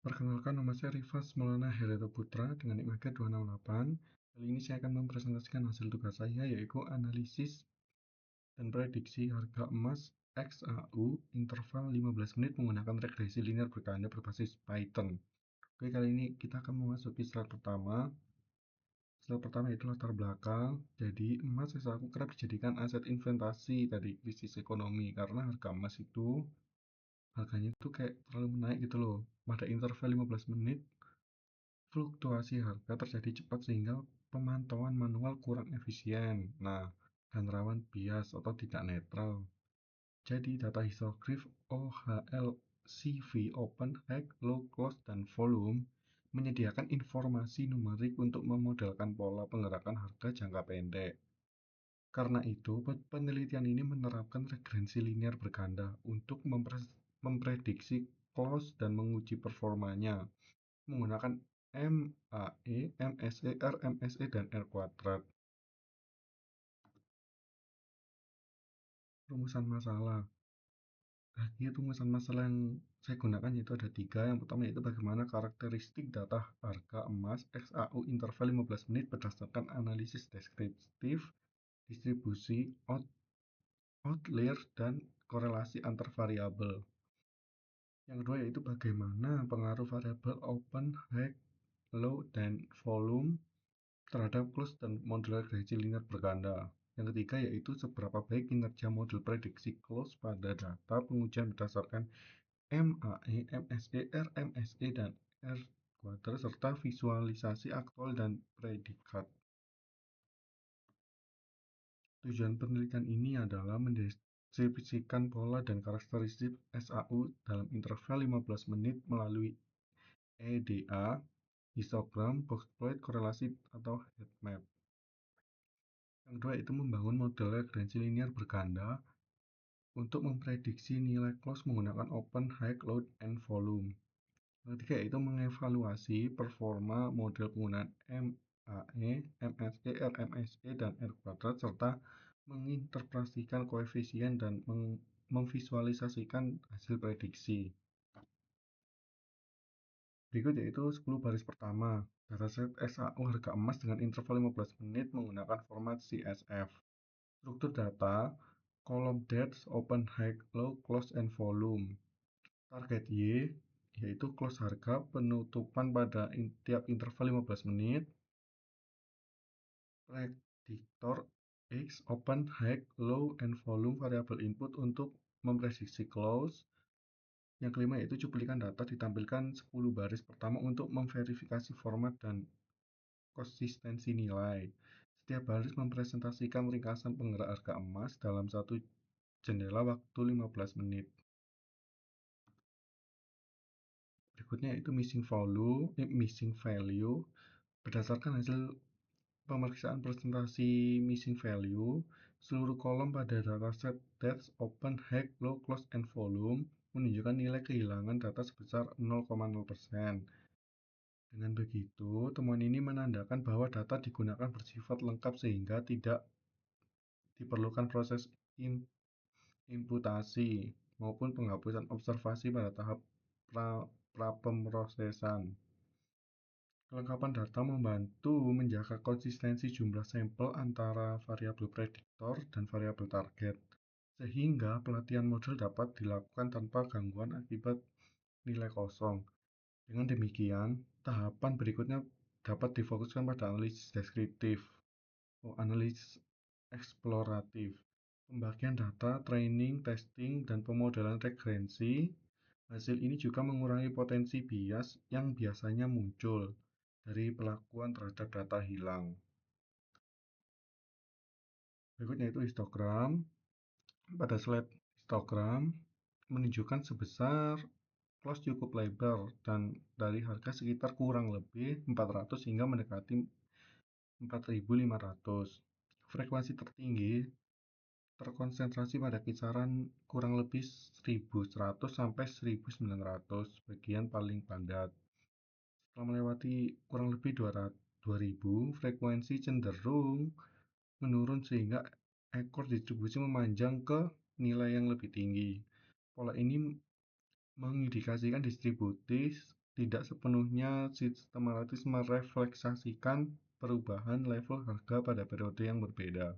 Perkenalkan, nama saya Rifas Maulana Hereto Putra dengan NIK Maker 268. Kali ini saya akan mempresentasikan hasil tugas saya, yaitu analisis dan prediksi harga emas XAU interval 15 menit menggunakan regresi linear berganda berbasis Python. Oke, kali ini kita akan memasuki slide pertama. Slide pertama itu latar belakang. Jadi, emas XAU kerap dijadikan aset investasi dari krisis ekonomi karena harga emas itu harganya itu kayak terlalu naik gitu loh. Pada interval 15 menit, fluktuasi harga terjadi cepat sehingga pemantauan manual kurang efisien, dan rawan bias atau tidak netral. Jadi, data histograf OHLCV Open, High, Low, Close, dan Volume menyediakan informasi numerik untuk memodelkan pola penggerakan harga jangka pendek. Karena itu, penelitian ini menerapkan regresi linear berganda untuk memprediksi close dan menguji performanya menggunakan MAE, MSE, RMSE, dan R kuadrat. Rumusan masalah. Rumusan masalah yang saya gunakan yaitu ada 3. Yang pertama yaitu bagaimana karakteristik data harga emas XAU interval 15 menit berdasarkan analisis deskriptif, distribusi, outlier, dan korelasi antar variabel. Yang kedua yaitu bagaimana pengaruh variabel open, high, low, dan volume terhadap close dan model regresi linear berganda. Yang ketiga yaitu seberapa baik kinerja model prediksi close pada data pengujian berdasarkan MAE, MSE, RMSE, dan R kuadrat serta visualisasi aktual dan predikat. Tujuan penelitian ini adalah mendeskripsikan pola dan karakteristik SAU dalam interval 15 menit melalui EDA, histogram, box plot, korelasi, atau heat map. Yang kedua itu membangun model regresi linear berganda untuk memprediksi nilai close menggunakan open, high, low, and volume. Yang ketiga yaitu mengevaluasi performa model penggunaan MAE, MSE, RMSE, dan R kuadrat serta menginterpretasikan koefisien dan memvisualisasikan hasil prediksi. Berikut yaitu 10 baris pertama, dataset SAU harga emas dengan interval 15 menit menggunakan format CSV. Struktur data, kolom dates, open, high, low, close, and volume. Target Y, yaitu close harga penutupan pada tiap interval 15 menit. Prediktor X, open, high, low, and volume variabel input untuk memprediksi close. Yang kelima yaitu cuplikan data ditampilkan 10 baris pertama untuk memverifikasi format dan konsistensi nilai. Setiap baris mempresentasikan ringkasan penggerak harga emas dalam satu jendela waktu 15 menit. Berikutnya itu missing value. Berdasarkan hasil pemeriksaan presentasi missing value, seluruh kolom pada dataset dates, open, high, low, close, and volume menunjukkan nilai kehilangan data sebesar 0,0%. Dengan begitu, temuan ini menandakan bahwa data digunakan bersifat lengkap sehingga tidak diperlukan proses imputasi maupun penghapusan observasi pada tahap pra-pemrosesan. Kelengkapan data membantu menjaga konsistensi jumlah sampel antara variabel prediktor dan variabel target, sehingga pelatihan model dapat dilakukan tanpa gangguan akibat nilai kosong. Dengan demikian, tahapan berikutnya dapat difokuskan pada analisis deskriptif, analisis eksploratif, pembagian data, training, testing, dan pemodelan regresi. Hasil ini juga mengurangi potensi bias yang biasanya muncul dari pelakuan terhadap data hilang. Berikutnya itu histogram. Pada slide histogram menunjukkan sebesar close cukup lebar dan dari harga sekitar kurang lebih 400 hingga mendekati 4.500. Frekuensi tertinggi terkonsentrasi pada kisaran kurang lebih 1.100 sampai 1.900 bagian paling padat. Setelah melewati kurang lebih 2.000, frekuensi cenderung menurun sehingga ekor distribusi memanjang ke nilai yang lebih tinggi. Pola ini mengindikasikan tidak sepenuhnya sistematis merefleksasikan perubahan level harga pada periode yang berbeda.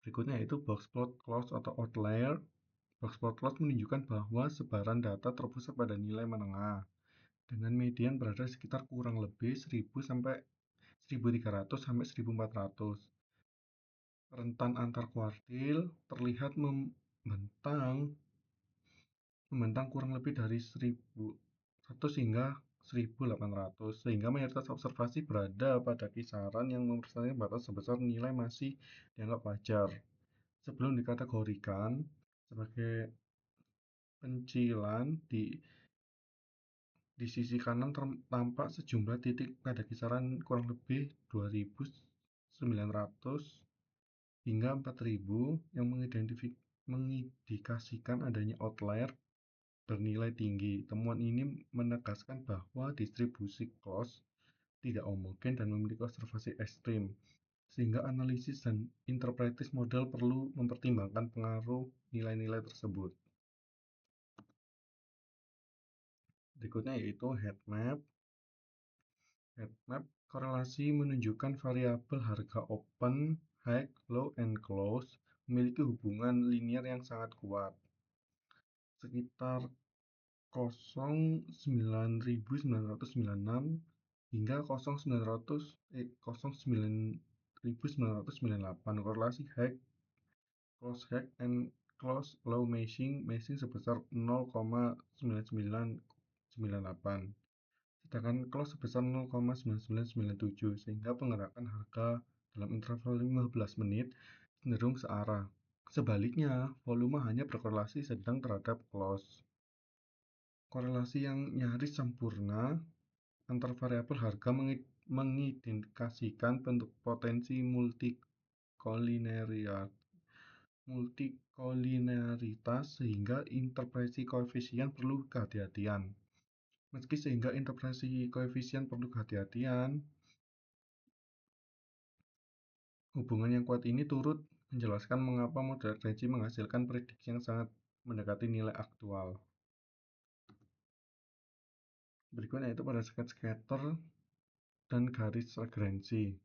Berikutnya yaitu box plot close atau outlier. Box plot close menunjukkan bahwa sebaran data terpusat pada nilai menengah, dengan median berada sekitar kurang lebih 1000 sampai 1300 sampai 1400. Rentan antar kuartil terlihat membentang kurang lebih dari 1100 hingga 1800, sehingga mayoritas observasi berada pada kisaran yang memperlihatkan batas sebesar nilai masih dianggap wajar. Sebelum dikategorikan sebagai pencilan, di sisi kanan tampak sejumlah titik pada kisaran kurang lebih 2900 hingga 4000 yang mengindikasikan adanya outlier bernilai tinggi. Temuan ini menegaskan bahwa distribusi close tidak homogen dan memiliki observasi ekstrim, sehingga analisis dan interpretasi model perlu mempertimbangkan pengaruh nilai-nilai tersebut. Berikutnya yaitu heat map. Heat map korelasi menunjukkan variabel harga open, high, low, and close memiliki hubungan linier yang sangat kuat. Sekitar 09.996 hingga 09.998. Korelasi high close high and close low matching sebesar 0,9998, sedangkan close sebesar 0,9997, sehingga penggerakan harga dalam interval 15 menit cenderung searah. Sebaliknya, volume hanya berkorelasi sedang terhadap close. Korelasi yang nyaris sempurna antar variabel harga mengindikasikan bentuk potensi multikolinearitas, sehingga interpretasi koefisien perlu kehati-hatian. Meski sehingga interpretasi koefisien perlu kehati-hatian, hubungan yang kuat ini turut menjelaskan mengapa model regressi menghasilkan prediksi yang sangat mendekati nilai aktual. Berikutnya itu pada scatter dan garis regressi.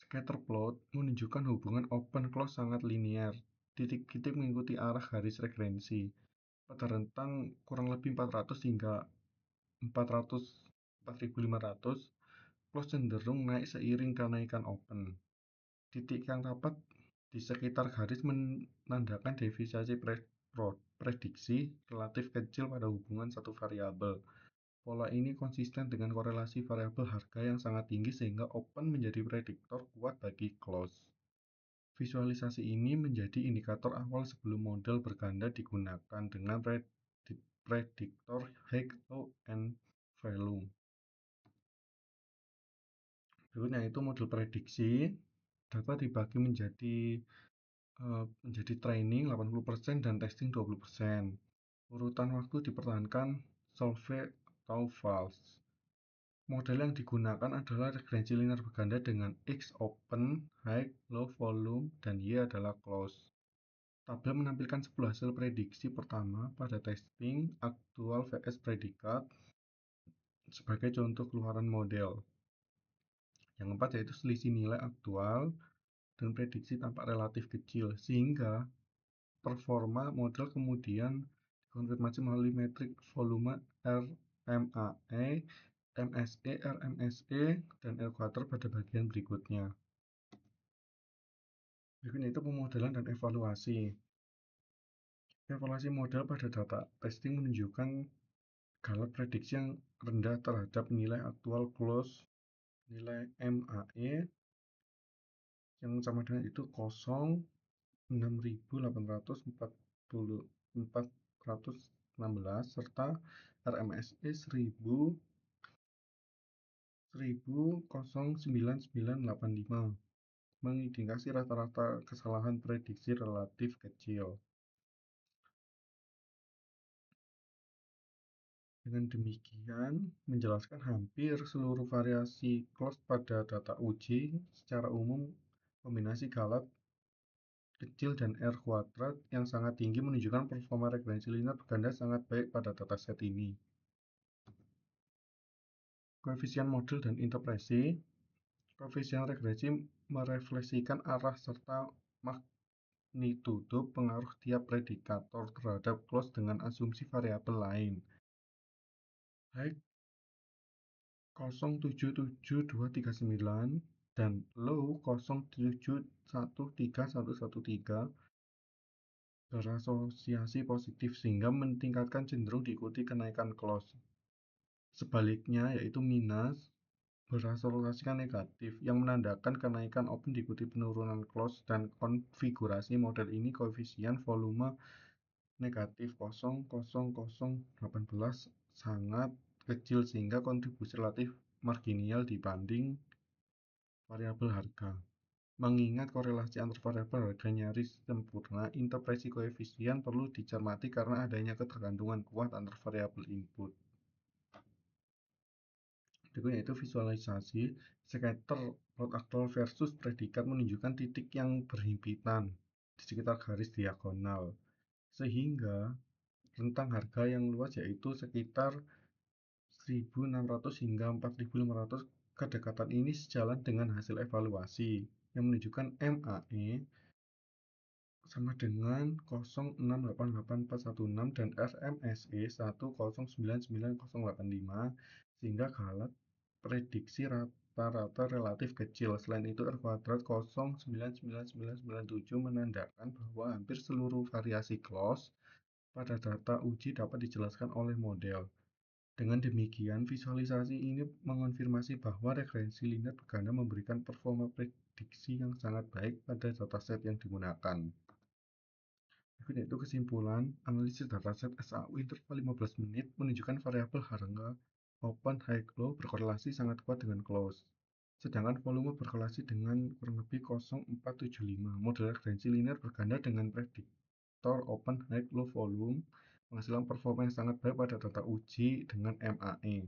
Scatter plot menunjukkan hubungan open close sangat linear. Titik-titik mengikuti arah garis regressi. Pada rentang kurang lebih 400 hingga 4500, close cenderung naik seiring kenaikan open. Titik yang rapat di sekitar garis menandakan deviasi prediksi relatif kecil pada hubungan satu variabel. Pola ini konsisten dengan korelasi variabel harga yang sangat tinggi, sehingga open menjadi prediktor kuat bagi close. Visualisasi ini menjadi indikator awal sebelum model berganda digunakan dengan prediktor height, low, and value. Berikutnya itu model prediksi. Data dibagi menjadi training 80% dan testing 20%. Urutan waktu dipertahankan solve atau false. Model yang digunakan adalah regressi linear berganda dengan X open, high, low volume, dan Y adalah close. Tabel menampilkan 10 hasil prediksi pertama pada testing aktual vs predikat sebagai contoh keluaran model. Yang keempat yaitu selisih nilai aktual dan prediksi tampak relatif kecil, sehingga performa model kemudian dikonfirmasi melalui metrik volume RMAE, MSE, RMSE, dan Equator pada bagian berikutnya. Berikutnya itu pemodelan dan evaluasi. Evaluasi model pada data testing menunjukkan skala prediksi yang rendah terhadap nilai aktual close, nilai MAE yang sama dengan itu 6.816 serta RMSE 109985 mengindikasi rata-rata kesalahan prediksi relatif kecil. Dengan demikian, menjelaskan hampir seluruh variasi close pada data uji. Secara umum, kombinasi Galat kecil dan R kuadrat yang sangat tinggi menunjukkan performa regressi linear berganda sangat baik pada dataset ini. Koefisien model dan interpretasi. Koefisien regresi merefleksikan arah serta magnitudo pengaruh tiap predikator terhadap close dengan asumsi variabel lain. Baik 077239 dan low 07131113 berasosiasi positif sehingga meningkatkan cenderung diikuti kenaikan close. Sebaliknya yaitu minus berasosiasi negatif yang menandakan kenaikan open diikuti penurunan close dan konfigurasi model ini koefisien volume negatif 0,0018 sangat kecil sehingga kontribusi relatif marginal dibanding variabel harga. Mengingat korelasi antar variabel harga nyaris sempurna, interpretasi koefisien perlu dicermati karena adanya ketergantungan kuat antar variabel input. Berikutnya yaitu visualisasi scatter plot aktual versus predikat menunjukkan titik yang berhimpitan di sekitar garis diagonal, sehingga rentang harga yang luas yaitu sekitar 1.600 hingga 4.500. Kedekatan ini sejalan dengan hasil evaluasi yang menunjukkan MAE sama dengan 0,6884116 dan RMSE 1,099085 sehingga galat prediksi rata-rata relatif kecil. Selain itu R kuadrat 0,99997 menandakan bahwa hampir seluruh variasi close pada data uji dapat dijelaskan oleh model. Dengan demikian, visualisasi ini mengonfirmasi bahwa regresi linear berganda memberikan performa prediksi yang sangat baik pada dataset yang digunakan. Berikut yaitu kesimpulan, analisis dataset SAU interval 15 menit menunjukkan variabel harga open, high, low berkorelasi sangat kuat dengan close. Sedangkan volume berkorelasi dengan kurang lebih 0,475. Model regresi linear berganda dengan prediktor open, high, low volume menghasilkan performa yang sangat baik pada data uji dengan MAE.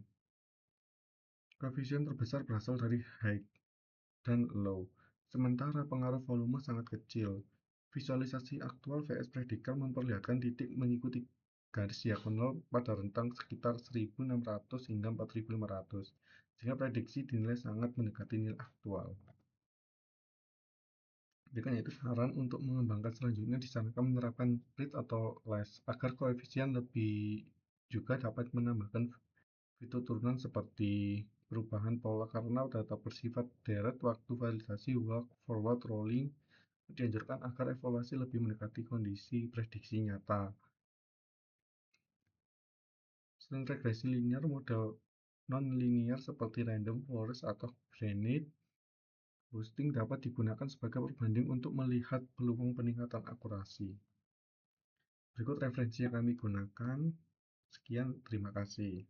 Koefisien terbesar berasal dari high dan low, sementara pengaruh volume sangat kecil. Visualisasi aktual vs predikat memperlihatkan titik mengikuti garis diagonal pada rentang sekitar 1.600 hingga 4.500, sehingga prediksi dinilai sangat mendekati nilai aktual. Berikutnya yaitu saran untuk mengembangkan selanjutnya disarankan menerapkan split atau less agar koefisien lebih juga dapat menambahkan fitur turunan seperti perubahan pola karena data bersifat deret waktu validasi walk forward rolling dianjurkan agar evaluasi lebih mendekati kondisi prediksi nyata. Selain regresi linear, model non-linear seperti random forest atau gradient boosting dapat digunakan sebagai perbanding untuk melihat peluang peningkatan akurasi. Berikut referensi yang kami gunakan. Sekian, terima kasih.